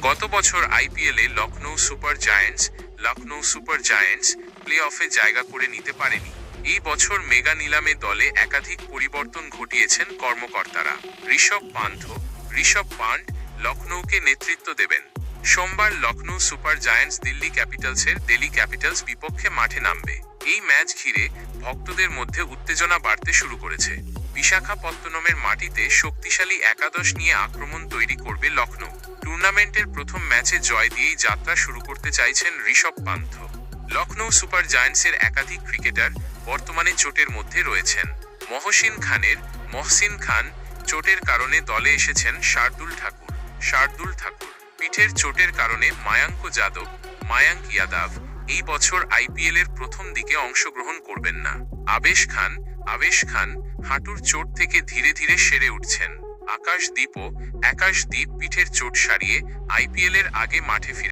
গত বছর আইপিএলে লখনৌ সুপার জায়ান্টস প্লে অফে জায়গা করে নিতে পারেনি। এই বছর মেগা নিলামে দলে একাধিক পরিবর্তন ঘটিয়েছেন কর্মকর্তারা। ঋষভ পান্ট লখনৌকে নেতৃত্ব দেবেন। সোমবার Lucknow super giants Delhi Capitals বিপক্ষে মাঠে নামবে। এই ম্যাচ ঘিরে ভক্তদের মধ্যে উত্তেজনা বাড়তে শুরু করেছে। বিশাখাপত্তনমের মাটিতে শক্তিশালী একাদশ নিয়ে আক্রমণ তৈরি করবে লখনৌ। টুর্নামেন্টের প্রথম ম্যাচে জয় দিয়েই যাত্রা শুরু করতে চাইছেন ঋষভ পান্থ। লখনৌ সুপার জায়ান্টসের একাধিক ক্রিকেটার বর্তমানে চোটের মধ্যে রয়েছেন। মহসিন খান চোটের কারণে দলে এসেছেন শার্দুল ঠাকুর। পিঠের চোটের কারণে মায়াঙ্ক ইয়াদাভ এই বছর আইপিএলের প্রথম দিকে অংশগ্রহণ করবেন না। আবেশ খান হাঁটুর চোট থেকে ধীরে ধীরে সেরে উঠছেন। আকাশদীপ পিঠের চোট সারিয়ে আইপিএলের আগে মাঠে ফিরে